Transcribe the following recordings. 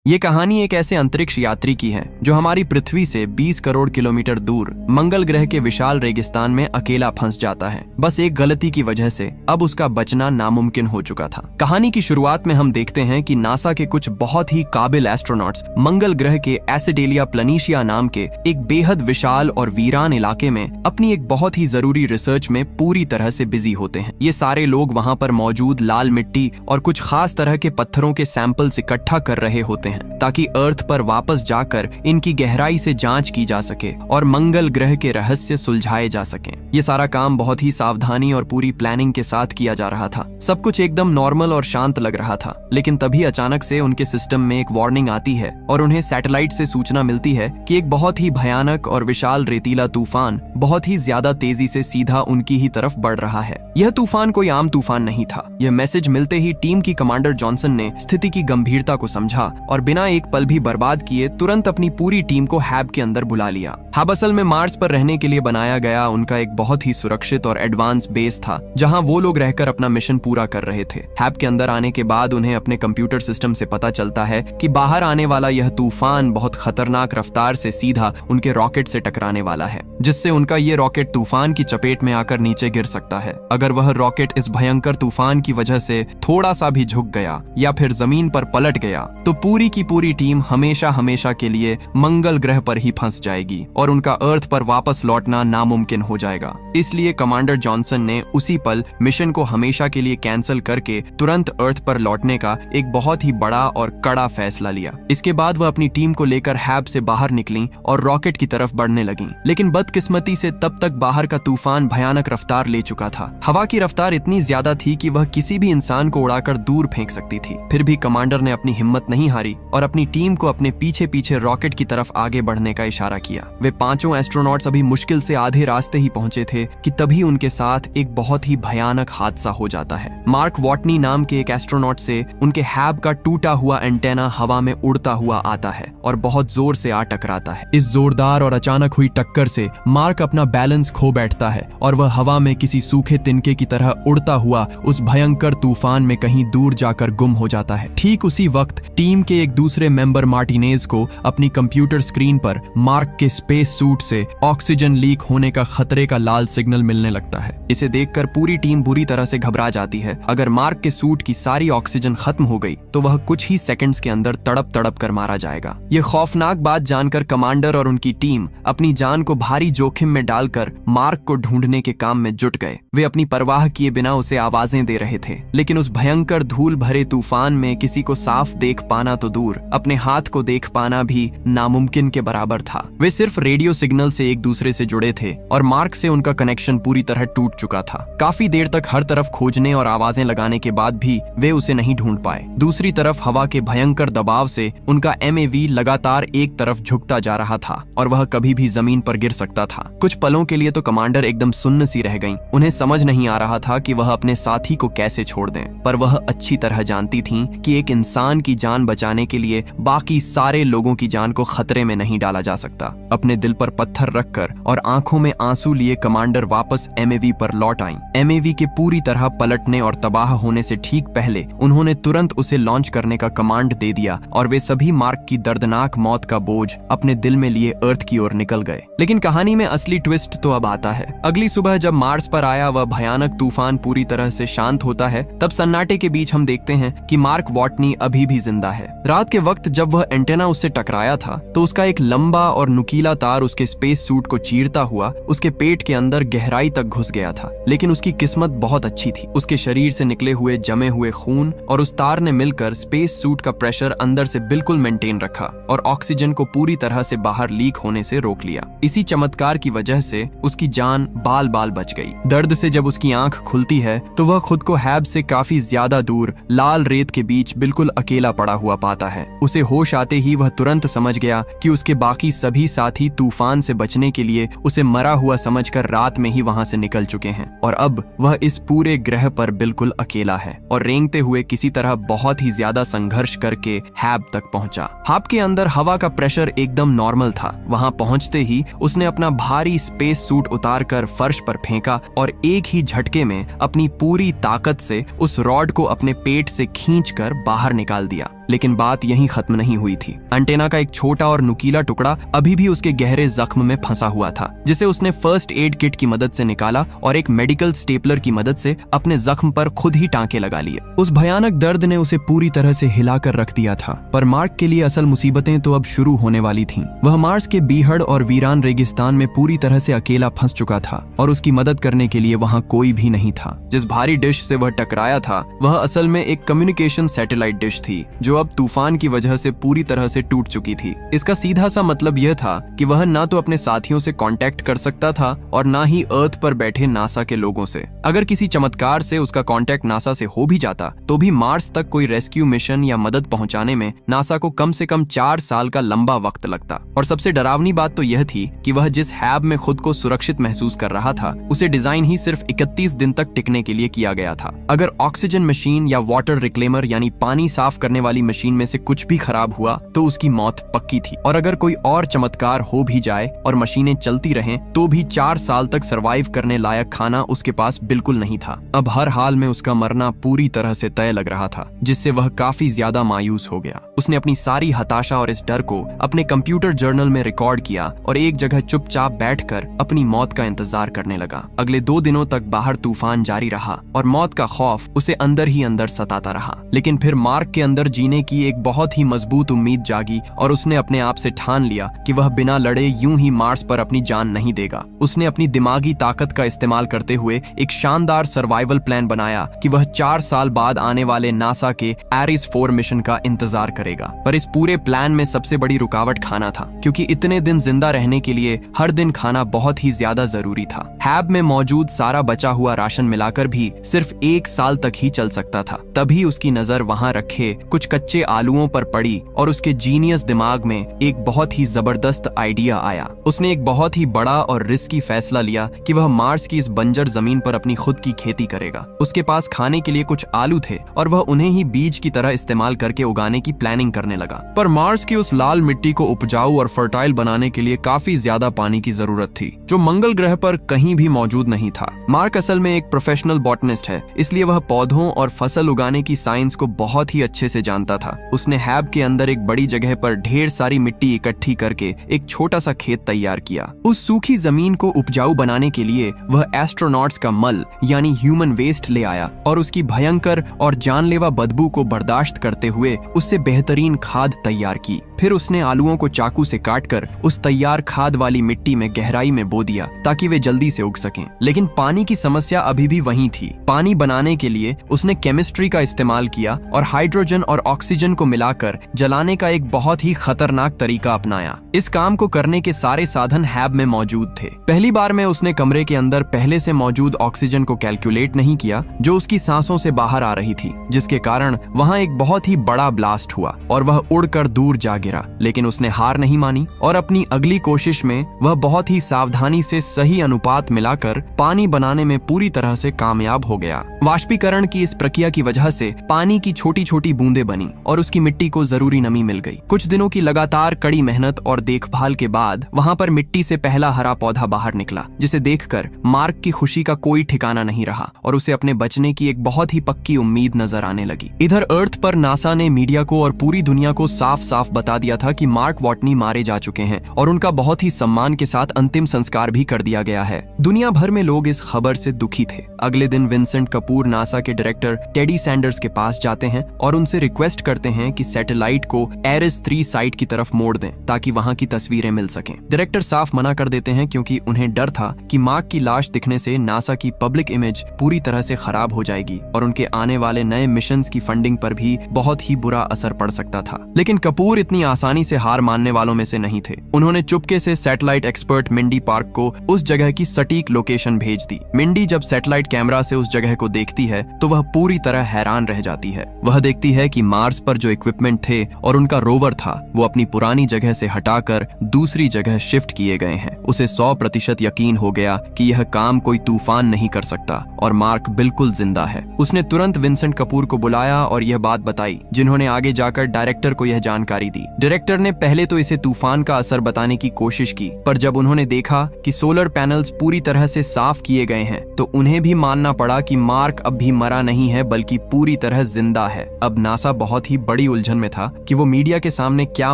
ये कहानी एक ऐसे अंतरिक्ष यात्री की है जो हमारी पृथ्वी से 20 करोड़ किलोमीटर दूर मंगल ग्रह के विशाल रेगिस्तान में अकेला फंस जाता है। बस एक गलती की वजह से अब उसका बचना नामुमकिन हो चुका था। कहानी की शुरुआत में हम देखते हैं कि नासा के कुछ बहुत ही काबिल एस्ट्रोनॉट्स मंगल ग्रह के एसिडेलिया प्लनीशिया नाम के एक बेहद विशाल और वीरान इलाके में अपनी एक बहुत ही जरूरी रिसर्च में पूरी तरह से बिजी होते हैं। ये सारे लोग वहाँ पर मौजूद लाल मिट्टी और कुछ खास तरह के पत्थरों के सैंपल्स इकट्ठा कर रहे होते हैं ताकि अर्थ पर वापस जाकर इनकी गहराई से जांच की जा सके और मंगल ग्रह के रहस्य सुलझाए जा सकें। ये सारा काम बहुत ही सावधानी और पूरी प्लानिंग के साथ किया जा रहा था। सब कुछ एकदम नॉर्मल और शांत लग रहा था, लेकिन तभी अचानक से उनके सिस्टम में एक वार्निंग आती है और उन्हें सैटेलाइट से सूचना मिलती है कि एक बहुत ही भयानक और विशाल रेतीला तूफान बहुत ही ज्यादा तेजी से सीधा उनकी ही तरफ बढ़ रहा है। यह तूफान कोई आम तूफान नहीं था। यह मैसेज मिलते ही टीम की कमांडर जॉनसन ने स्थिति की गंभीरता को समझा और बिना एक पल भी बर्बाद किए तुरंत अपनी पूरी टीम को हैब के अंदर बुला लिया। हब असल में मार्स पर रहने के लिए बनाया गया उनका एक बहुत ही सुरक्षित और एडवांस बेस था, जहां वो लोग रहकर अपना मिशन पूरा कर रहे थे। हैब के अंदर आने के बाद उन्हें अपने कंप्यूटर सिस्टम से पता चलता है कि बाहर आने वाला यह तूफान बहुत खतरनाक रफ्तार से सीधा उनके रॉकेट से टकराने वाला है, जिससे उनका ये रॉकेट तूफान की चपेट में आकर नीचे गिर सकता है। अगर वह रॉकेट इस भयंकर तूफान की वजह से थोड़ा सा भी झुक गया या फिर जमीन पर पलट गया तो पूरी की पूरी टीम हमेशा हमेशा के लिए मंगल ग्रह पर ही फंस जाएगी और उनका अर्थ पर वापस लौटना नामुमकिन हो जाएगा। इसलिए कमांडर जॉनसन ने उसी पल मिशन को हमेशा के लिए कैंसिल करके तुरंत अर्थ पर लौटने का एक बहुत ही बड़ा और कड़ा फैसला लिया। इसके बाद वह अपनी टीम को लेकर हैब से बाहर निकली और रॉकेट की तरफ बढ़ने लगी, लेकिन बदकिस्मती से तब तक बाहर का तूफान भयानक रफ्तार ले चुका था। हवा की रफ्तार इतनी ज्यादा थी कि वह किसी भी इंसान को उड़ाकर दूर फेंक सकती थी। फिर भी कमांडर ने अपनी हिम्मत नहीं हारी और अपनी टीम को अपने पीछे पीछे रॉकेट की तरफ आगे बढ़ने का इशारा किया। वे पांचों एस्ट्रोनॉट्स अभी मुश्किल से आधे रास्ते ही पहुंचे थे कि तभी उनके साथ एक बहुत ही भयानक हादसा हो जाता है। मार्क वॉटनी नाम के एक एस्ट्रोनॉट से उनके हैब का टूटा हुआ एंटेना हवा में उड़ता हुआ आता है और बहुत जोर से आ टकराता है। इस जोरदार और अचानक हुई टक्कर से मार्क अपना बैलेंस खो बैठता है और वह हवा में किसी सूखे तिनके की तरह उड़ता हुआ उस भयंकर तूफान में कहीं दूर जाकर गुम हो जाता है। ठीक उसी वक्त टीम के एक दूसरे मेंबर मार्टिनेज को अपनी कंप्यूटर स्क्रीन पर मार्क के स्पेस सूट से ऑक्सीजन लीक होने का खतरे का लाल सिग्नल मिलने लगता है। इसे देखकर पूरी टीम बुरी तरह से घबरा जाती है। अगर मार्क के सूट की सारी ऑक्सीजन खत्म हो गई तो वह कुछ ही सेकंड्स के अंदर तड़प तड़प कर मारा जाएगा। यह खौफनाक बात जानकर कमांडर और उनकी टीम अपनी जान को भारी जोखिम में डालकर मार्क को ढूंढने के काम में जुट गए। वे अपनी परवाह किए बिना उसे आवाजें दे रहे थे, लेकिन उस भयंकर धूल भरे तूफान में किसी को साफ देख पाना तो दूर, अपने हाथ को देख पाना भी नामुमकिन के बराबर था। वे सिर्फ रेडियो सिग्नल से एक दूसरे से जुड़े थे और मार्क से उनका कनेक्शन पूरी तरह टूट चुका था। काफी देर तक हर तरफ खोजने और आवाजें लगाने के बाद भी वे उसे नहीं ढूंढ पाए। दूसरी तरफ हवा के भयंकर दबाव से उनका MAV लगातार एक तरफ झुकता जा रहा था और वह कभी भी जमीन पर गिर सकता था। कुछ पलों के लिए तो कमांडर एकदम सुन्न सी रह गईं। उन्हें समझ नहीं आ रहा था कि वह अपने साथी को कैसे छोड़ दें, पर वह अच्छी तरह जानती थीं कि एक इंसान की जान बचाने के लिए बाकी सारे लोगों की जान को खतरे में नहीं डाला जा सकता। अपने दिल पर पत्थर रखकर और आंखों में आंसू लिए कमांडर वापस MAV पर लौट आईं। MAV के पूरी तरह पलटने और तबाह होने से ठीक पहले उन्होंने तुरंत उसे लॉन्च करने का कमांड दे दिया और वे सभी मार्क की दर्दनाक मौत का बोझ अपने दिल में लिए अर्थ की ओर निकल गए। लेकिन कहानी में असली ट्विस्ट तो अब आता है। अगली सुबह जब मार्स पर आया वह भयानक तूफान पूरी तरह से शांत होता है, तब सन्नाटे के बीच हम देखते हैं कि मार्क वॉटनी अभी भी जिंदा है। रात के वक्त जब वह एंटेना उससे टकराया था तो उसका एक लंबा और नुकीला तार उसके स्पेस सूट को चीरता हुआ उसके पेट के अंदर गहराई तक घुस गया था। लेकिन उसकी किस्मत बहुत अच्छी थी। उसके शरीर से निकले हुए जमे हुए खून और उस तार ने मिलकर स्पेस सूट का प्रेशर अंदर से बिल्कुल मेंटेन रखा और ऑक्सीजन को पूरी तरह से बाहर लीक होने से रोक लिया। इसी चमत्कार की वजह से उसकी जान बाल बाल बच गई। दर्द से जब उसकी आंख खुलती है तो वह खुद को हैब से काफी ज्यादा दूर लाल रेत के बीच बिल्कुल अकेला पड़ा हुआ पाता है। उसे होश आते ही वह तुरंत समझ गया कि उसके बाकी सभी साथी तूफान से बचने के लिए उसे मरा हुआ समझकर रात में ही वहां से निकल चुके हैं और अब वह इस पूरे ग्रह पर बिल्कुल अकेला है और रेंगते हुए किसी तरह बहुत ही ज्यादा संघर्ष करके हैब तक पहुंचा। हैब के अंदर हवा का प्रेशर एकदम नॉर्मल था। वहां पहुंचते ही उसने अपना भारी स्पेस सूट उतारकर फर्श पर फेंका और एक ही झटके में अपनी पूरी ताकत से उस रॉड को अपने पेट से खींचकर बाहर निकाल दिया। लेकिन बात यहीं खत्म नहीं हुई थी। एंटेना का एक छोटा और नुकीला टुकड़ा अभी भी उसके गहरे जख्म में फंसा हुआ था, जिसे उसने फर्स्ट एड किट की मदद से निकाला और एक मेडिकल स्टेपलर की मदद से अपने जख्म पर खुद ही टांके लगा लिए। उस भयानक दर्द ने उसे पूरी तरह से हिलाकर रख दिया था, पर मार्क के लिए असल मुसीबतें तो अब शुरू होने वाली थीं। वह मार्स के बीहड़ और वीरान रेगिस्तान में पूरी तरह से अकेला फंस चुका था और उसकी मदद करने के लिए वहां कोई भी नहीं था। जिस भारी डिश से वह टकराया था वह असल में एक कम्युनिकेशन सैटेलाइट डिश थी, जो अब तूफान की वजह से पूरी तरह से टूट चुकी थी। इसका सीधा सा मतलब यह था कि वह ना तो अपने साथियों से कांटेक्ट कर सकता था और ना ही अर्थ पर बैठे नासा के लोगों से। अगर किसी चमत्कार से उसका कांटेक्ट नासा से हो भी जाता तो भी मार्स तक कोई रेस्क्यू मिशन या मदद पहुंचाने में नासा को कम से कम 4 साल का लंबा वक्त लगता। और सबसे डरावनी बात तो यह थी कि वह जिस हैब में खुद को सुरक्षित महसूस कर रहा था उसे डिजाइन ही सिर्फ 31 दिन तक टिकने के लिए किया गया था। अगर ऑक्सीजन मशीन या वाटर रिक्लेमर यानी पानी साफ करने वाली मशीन में से कुछ भी खराब हुआ तो उसकी मौत पक्की थी। और अगर कोई और चमत्कार हो भी जाए और मशीनें चलती रहें तो भी 4 साल तक सरवाइव करने लायक खाना उसके पास बिल्कुल नहीं था। अब हर हाल में उसका मरना पूरी तरह से तय लग रहा था, जिससे वह काफी ज्यादा मायूस हो गया। उसने अपनी सारी हताशा और इस डर को अपने कंप्यूटर जर्नल में रिकॉर्ड किया और एक जगह चुपचाप बैठकर अपनी मौत का इंतजार करने लगा। अगले 2 दिनों तक बाहर तूफान जारी रहा और मौत का खौफ उसे अंदर ही अंदर सताता रहा। लेकिन फिर मार्क के अंदर जीने की एक बहुत ही मजबूत उम्मीद जागी और उसने अपने आप से ठान लिया कि वह बिना लड़े यूं ही मार्स पर अपनी जान नहीं देगा। उसने अपनी दिमागी ताकत का इस्तेमाल करते हुए एक शानदार सर्वाइवल प्लान बनाया कि वह 4 साल बाद आने वाले नासा के एरिस 4 मिशन का इंतजार करेगा। पर इस पूरे प्लान में सबसे बड़ी रुकावट खाना था, क्योंकि इतने दिन जिंदा रहने के लिए हर दिन खाना बहुत ही ज्यादा जरूरी था। हैब में मौजूद सारा बचा हुआ राशन मिलाकर भी सिर्फ 1 साल तक ही चल सकता था। तभी उसकी नजर वहां रखे कुछ कच्चे आलूओं पर पड़ी और उसके जीनियस दिमाग में एक बहुत ही जबरदस्त आइडिया आया। उसने एक बहुत ही बड़ा और रिस्की फैसला लिया कि वह मार्स की इस बंजर जमीन पर अपनी खुद की खेती करेगा। उसके पास खाने के लिए कुछ आलू थे और वह उन्हें ही बीज की तरह इस्तेमाल करके उगाने की प्लानिंग करने लगा। पर मार्स की उस लाल मिट्टी को उपजाऊ और फर्टाइल बनाने के लिए काफी ज्यादा पानी की जरूरत थी, जो मंगल ग्रह पर कहीं भी मौजूद नहीं था। मार्क असल में एक प्रोफेशनल बॉटनिस्ट है, इसलिए वह पौधों और फसल उगाने की साइंस को बहुत ही अच्छे से जानता था। उसने हैब के अंदर एक बड़ी जगह पर ढेर सारी मिट्टी इकट्ठी करके एक छोटा सा खेत तैयार किया। उस सूखी जमीन को उपजाऊ बनाने के लिए वह एस्ट्रोनॉट्स का मल यानी ह्यूमन वेस्ट ले आया और उसकी भयंकर और जानलेवा बदबू को बर्दाश्त करते हुए उससे बेहतरीन खाद तैयार की। फिर उसने आलूओं को चाकू से काटकर उस तैयार खाद वाली मिट्टी में गहराई में बो दिया ताकि वे जल्दी से उग सकें। लेकिन पानी की समस्या अभी भी वहीं थी। पानी बनाने के लिए उसने केमिस्ट्री का इस्तेमाल किया और हाइड्रोजन और ऑक्सीजन को मिलाकर जलाने का एक बहुत ही खतरनाक तरीका अपनाया। इस काम को करने के सारे साधन हैब में मौजूद थे। पहली बार में उसने कमरे के अंदर पहले से मौजूद ऑक्सीजन को कैलकुलेट नहीं किया जो उसकी सांसों से बाहर आ रही थी, जिसके कारण वहां एक बहुत ही बड़ा ब्लास्ट हुआ और वह उड़कर दूर जा गिरा। लेकिन उसने हार नहीं मानी और अपनी अगली कोशिश में वह बहुत ही सावधानी से सही अनुपात मिलाकर पानी बनाने में पूरी तरह से कामयाब हो गया। वाष्पीकरण की इस प्रक्रिया की वजह से पानी की छोटी छोटी बूंदें बनी और उसकी मिट्टी को जरूरी नमी मिल गई। कुछ दिनों की लगातार कड़ी मेहनत और देखभाल के बाद वहां पर मिट्टी से पहला हरा पौधा बाहर निकला, जिसे देखकर मार्क की खुशी का कोई ठिकाना नहीं रहा और उसे अपने बचने की एक बहुत ही पक्की उम्मीद नजर आने लगी। इधर अर्थ पर नासा ने मीडिया को और पूरी दुनिया को साफ साफ बता दिया था कि मार्क वॉटनी मारे जा चुके हैं और उनका बहुत ही सम्मान के साथ अंतिम संस्कार भी कर दिया गया है। दुनिया भर में लोग इस खबर से दुखी थे। अगले दिन विंसेंट कपूर नासा के डायरेक्टर टेडी सैंडर्स के पास जाते हैं और उनसे रिक्वेस्ट करते हैं कि सैटेलाइट को एरिस 3 साइट की तरफ मोड़ दें ताकि वहां की तस्वीरें मिल सकें। डायरेक्टर साफ मना कर देते हैं क्योंकि उन्हें डर था कि मार्क की लाश दिखने से नासा की पब्लिक इमेज पूरी तरह से खराब हो जाएगी और उनके आने वाले नए मिशंस की फंडिंग पर भी बहुत ही बुरा असर पड़ सकता था। लेकिन कपूर इतनी आसानी से हार मानने वालों में से नहीं थे। उन्होंने चुपके से सैटेलाइट एक्सपर्ट मिंडी पार्क को उस जगह की सटीक लोकेशन भेज दी। मिंडी जब सैटेलाइट कैमरा से उस जगह को देखती है तो वह पूरी तरह हैरान रह जाती है। वह देखती है कि मार्स पर जो इक्विपमेंट थे और उनका रोवर था वो अपनी पुरानी जगह से हटाकर दूसरी जगह शिफ्ट किए गए हैं। उसे 100% यकीन हो गया कि यह काम कोई तूफान नहीं कर सकता और मार्क बिल्कुल जिंदा है। उसने तुरंत विंसेंट कपूर को बुलाया और यह बात बताई, जिन्होंने आगे जाकर डायरेक्टर को यह जानकारी दी। डायरेक्टर ने पहले तो इसे तूफान का असर बताने की कोशिश की, पर जब उन्होंने देखा कि सोलर पैनल्स पूरी तरह से साफ किए गए हैं तो उन्हें भी मानना पड़ा कि मार्क अब भी मरा नहीं है बल्कि पूरी तरह जिंदा है। अब नासा बहुत ही बड़ी उलझन में था कि वो मीडिया के सामने क्या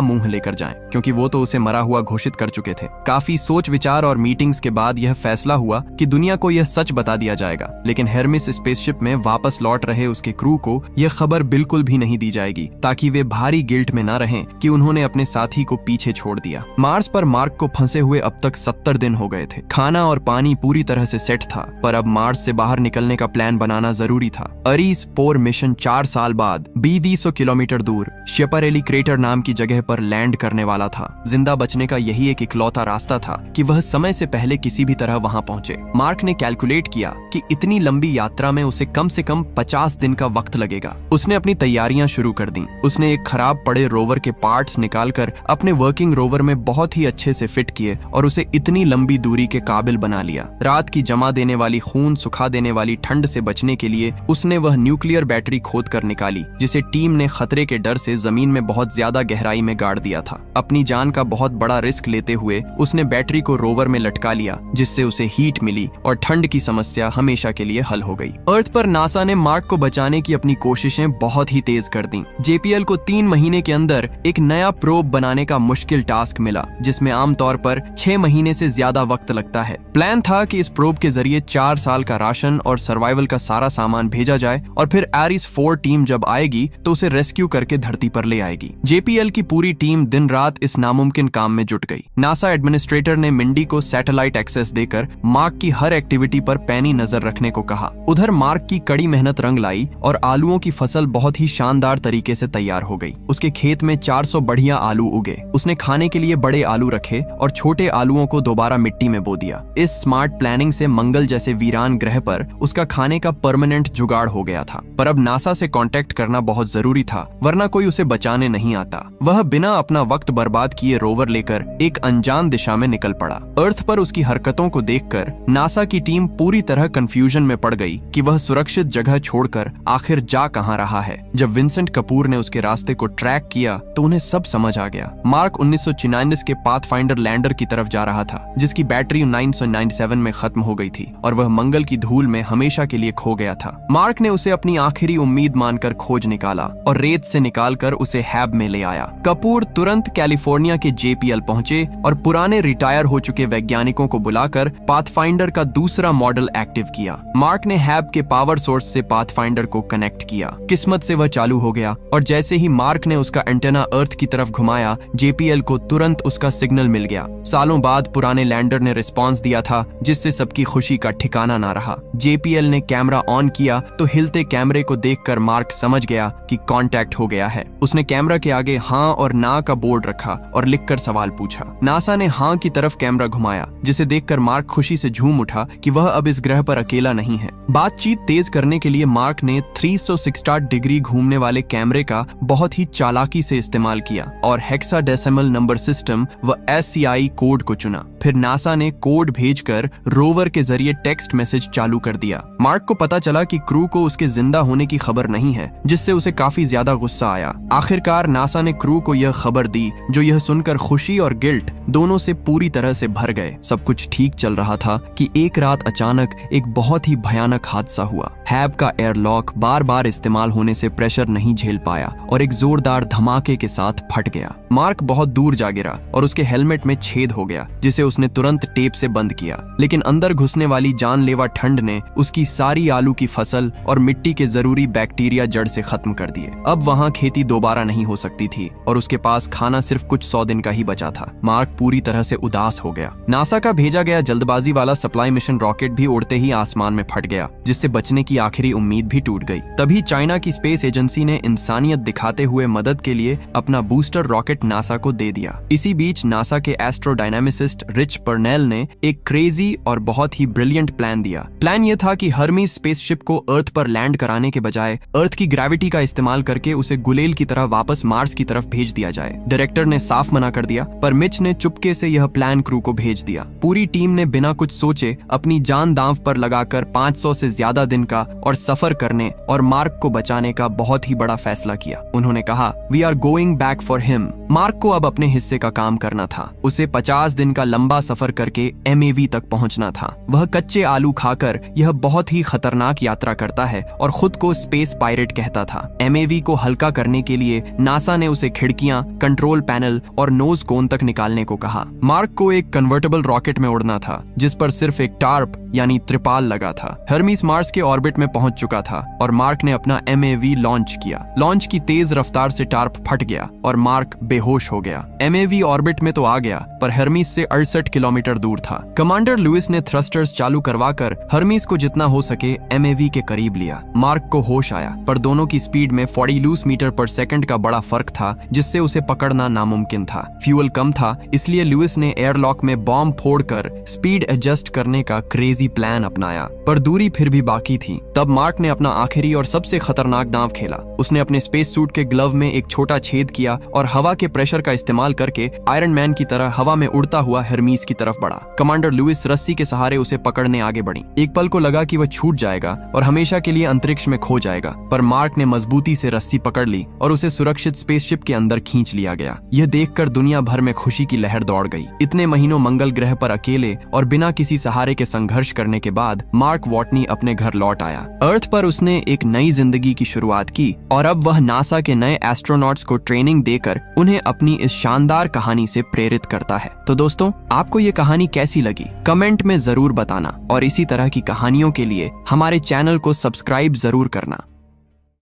मुंह लेकर जाएं, क्योंकि वो तो उसे मरा हुआ घोषित कर चुके थे। काफी सोच विचार और मीटिंग्स के बाद यह फैसला हुआ कि दुनिया को यह सच बता दिया जाएगा, लेकिन हेरमिस स्पेसशिप में वापस लौट रहे उसके क्रू को यह खबर बिल्कुल भी नहीं दी जाएगी, ताकि वे भारी गिल्ट में न रहें कि उन्होंने अपने साथी को पीछे छोड़ दिया। मार्स पर मार्क को फंसे हुए अब तक 70 दिन हो गए थे। खाना और पानी पूरी तरह से सेट था, पर अब मार्स से बाहर निकलने का प्लान बनाना जरूरी था। अरीस पोर मिशन 4 साल बाद 200 किलोमीटर दूर शेपरेली क्रेटर नाम की जगह पर लैंड करने वाला था। जिंदा बचने का यही एक इकलौता रास्ता था कि वह समय से पहले किसी भी तरह वहां पहुंचे। मार्क ने कैलकुलेट किया कि इतनी लंबी यात्रा में उसे कम से कम 50 दिन का वक्त लगेगा। उसने अपनी तैयारियां शुरू कर दी। उसने एक खराब पड़े रोवर के पार्ट्स निकालकर अपने वर्किंग रोवर में बहुत ही अच्छे से फिट किए और उसे इतनी लंबी दूरी के काबिल बना लिया। रात की जमा देने वाली खून सुखा देने वाली ठंड से बचने के लिए उसने वह न्यूक्लियर बैटरी खोद कर निकाली, जिसे टीम ने खतरे के डर से जमीन में बहुत ज्यादा गहराई में गाड़ दिया था। अपनी जान का बहुत बड़ा रिस्क लेते हुए उसने बैटरी को रोवर में लटका लिया, जिससे उसे हीट मिली और ठंड की समस्या हमेशा के लिए हल हो गई। अर्थ पर नासा ने मार्क को बचाने की अपनी कोशिशें बहुत ही तेज कर दी। जेपीएल को 3 महीने के अंदर एक नया प्रोब बनाने का मुश्किल टास्क मिला, जिसमें आमतौर पर 6 महीने से ज्यादा वक्त लगता है। प्लान था कि इस प्रोब के जरिए 4 साल का राशन और सर्वाइवल का सारा सामान भेजा जाए और फिर एरिस 4 टीम जब आएगी तो उसे रेस्क्यू करके धरती पर ले आएगी। जेपीएल की पूरी टीम दिन रात इस नामुमकिन काम में जुट गई। नासा एडमिनिस्ट्रेटर ने मिंडी को सैटेलाइट एक्सेस देकर मार्क की हर एक्टिविटी पर पैनी नजर रखने को कहा। उधर मार्क की कड़ी मेहनत रंग लाई और आलूओं की फसल बहुत ही शानदार तरीके से तैयार हो गई। उसके खेत में 400 बढ़िया आलू उगे। उसने खाने के लिए बड़े आलू रखे और छोटे आलूओं को दोबारा मिट्टी में बो दिया। इस स्मार्ट प्लानिंग से मंगल जैसे वीरान ग्रह पर उसका खाने का परमानेंट जुगाड़ हो गया था। पर अब नासा से कांटेक्ट करना बहुत जरूरी था, वरना कोई उसे बचाने नहीं आता। वह बिना अपना वक्त बर्बाद किए रोवर लेकर एक अनजान दिशा में निकल पड़ा। अर्थ पर उसकी हरकतों को देखकर नासा की टीम पूरी तरह कंफ्यूजन में पड़ गई कि वह सुरक्षित जगह छोड़कर आखिर जा कहां रहा है। जब विंसेंट कपूर ने उसके रास्ते को ट्रैक किया तो उन्हें सब समझ आ गया। मार्क 1994 के पाथफाइंडर लैंडर की तरफ जा रहा था, जिसकी बैटरी 1997 में खत्म हो गई थी और वह मंगल की धूल में हमेशा के लिए खो गया था। मार्क ने उसे अपनी आखिरी उम्मीद मानकर खोज निकाला और रेत से निकालकर उसे हैब में ले आया। कपूर तुरंत कैलिफोर्निया के जेपीएल पहुंचे और पुराने रिटायर हो चुके वैज्ञानिकों को बुलाकर पाथफाइंडर का दूसरा मॉडल एक्टिव किया। मार्क ने हैब के पावर सोर्स से पाथफाइंडर को कनेक्ट किया। किस्मत से वह चालू हो गया और जैसे ही मार्क ने उसका एंटेना अर्थ की तरफ घुमाया, जेपीएल को तुरंत उसका सिग्नल मिल गया। सालों बाद पुराने लैंडर ने रिस्पॉन्स दिया था, जिससे सबकी खुशी का ठिकाना ना रहा। जेपीएल ने कैमरा ऑन किया तो हिलते कैमरे को देखकर मार्क समझ गया कि कांटेक्ट हो गया है। उसने कैमरा के आगे हाँ और ना का बोर्ड रखा और लिखकर सवाल पूछा। नासा ने हाँ की तरफ कैमरा घुमाया, जिसे देखकर मार्क खुशी से झूम उठा कि वह अब इस ग्रह पर अकेला नहीं है। बातचीत तेज करने के लिए मार्क ने 360 डिग्री घूमने वाले कैमरे का बहुत ही चालाकी से इस्तेमाल किया और हेक्साडेसिमल नंबर सिस्टम व SCI कोड को चुना। फिर नासा ने कोड भेजकर रोवर के जरिए टेक्स्ट मैसेज चालू कर दिया। मार्क को पता चला कि क्रू को उसके जिंदा होने की खबर नहीं है, जिससे उसे काफी ज्यादा गुस्सा आया। आखिरकार नासा ने क्रू को यह खबर दी, जो यह सुनकर खुशी और गिल्ट दोनों से पूरी तरह से भर गए। सब कुछ ठीक चल रहा था कि एक रात अचानक एक बहुत ही भयानक हादसा हुआ। हैब का एयरलॉक बार बार इस्तेमाल होने से प्रेशर नहीं झेल पाया और एक जोरदार धमाके के साथ फट गया। मार्क बहुत दूर जा गिरा और उसके हेलमेट में छेद हो गया, जिसे उसने तुरंत टेप से बंद किया। लेकिन अंदर घुसने वाली जानलेवा ठंड ने उसकी सारी आलू की फसल और मिट्टी के जरूरी बैक्टीरिया जड़ से खत्म कर दिए। अब वहां खेती दोबारा नहीं हो सकती थी और उसके पास खाना सिर्फ कुछ 100 दिन का ही बचा था। मार्क पूरी तरह से उदास हो गया। नासा का भेजा गया जल्दबाजी वाला सप्लाई मिशन रॉकेट भी उड़ते ही आसमान में फट गया, जिससे बचने की आखिरी उम्मीद भी टूट गई। तभी चाइना की स्पेस एजेंसी ने इंसानियत दिखाते हुए मदद के लिए अपना बूस्टर रॉकेट नासा को दे दिया। इसी बीच नासा के एस्ट्रोडायनामिसिस्ट रिच पर्नेल ने एक क्रेजी और बहुत ही ब्रिलियंट प्लान दिया। प्लान ये था कि हर्मीज स्पेसशिप को अर्थ पर लैंड कराने के बजाय अर्थ की ग्रेविटी का इस्तेमाल करके उसे गुलेल की तरह वापस मार्स की तरफ भेज दिया जाए। डायरेक्टर ने साफ मना कर दिया, पर मिच ने चुपके से यह प्लान क्रू को भेज दिया। पूरी टीम ने बिना कुछ सोचे अपनी जान दांव पर लगाकर 500 से ज्यादा दिन का और सफर करने और मार्क को बचाने का बहुत ही बड़ा फैसला किया। उन्होंने कहा, we are going back for him. Mark को अब अपने हिस्से का काम करना था। उसे 50 दिन का लंबा सफर करके MAV तक पहुंचना था। वह कच्चे आलू खाकर यह बहुत ही खतरनाक यात्रा करता है और खुद को स्पेस पायरेट कहता था। MAV को हल्का करने के लिए नासा ने उसे खिड़कियां, कंट्रोल पैनल और नोज कोन तक निकालने को कहा। मार्क को एक कन्वर्टेबल रॉकेट में उड़ना था जिस पर सिर्फ एक टार्प यानी त्रिपाल लगा था। हर्मीस मार्स के ऑर्बिट में पहुंच चुका था और मार्क ने अपना MAV लॉन्च किया। लॉन्च की तेज रफ्तार से टार्प फट गया और मार्क बेहोश हो गया। MAV ऑर्बिट में तो आ गया, पर हर्मीस से 68 किलोमीटर दूर था। कमांडर लुइस ने थ्रस्टर्स चालू करवाकर हर्मीस को जितना हो सके MAV के करीब लिया। मार्क को होश आया, पर दोनों की स्पीड में 40 मीटर पर सेकंड का बड़ा फर्क था, जिससे उसे पकड़ना नामुमकिन था। फ्यूल कम था, इसलिए लुइस ने एयरलॉक में बॉम्ब फोड़कर स्पीड एडजस्ट करने का क्रेजी प्लान अपनाया, पर दूरी फिर भी बाकी थी। तब मार्क ने अपना आखिरी और सबसे खतरनाक दांव खेला। उसने अपने स्पेस सूट के ग्लव में एक छोटा छेद किया और हवा के प्रेशर का इस्तेमाल करके आयरन मैन की तरह हवा में उड़ता हुआ हर्मीस की तरफ बढ़ा। कमांडर लुइस रस्सी के सहारे उसे पकड़ने आगे बढ़ी। एक पल को लगा कि वह छूट जाएगा और हमेशा के लिए अंतरिक्ष में खो जाएगा, पर मार्क ने मजबूती से रस्सी पकड़ ली और उसे सुरक्षित स्पेसशिप के अंदर खींच लिया गया। यह देखकर दुनिया भर में खुशी की लहर दौड़ गई। इतने महीनों मंगल ग्रह पर अकेले और बिना किसी सहारे के संघर्ष करने के बाद मार्क वॉटनी अपने घर लौट आया। अर्थ पर उसने एक नई जिंदगी की शुरुआत की और अब वह नासा के नए एस्ट्रोनॉट्स को ट्रेनिंग देकर उन्हें अपनी इस शानदार कहानी से प्रेरित करता है। तो दोस्तों, आपको ये कहानी कैसी लगी कमेंट में जरूर बताना और इसी तरह की कहानियों के लिए हमारे चैनल को सब्सक्राइब जरूर करना।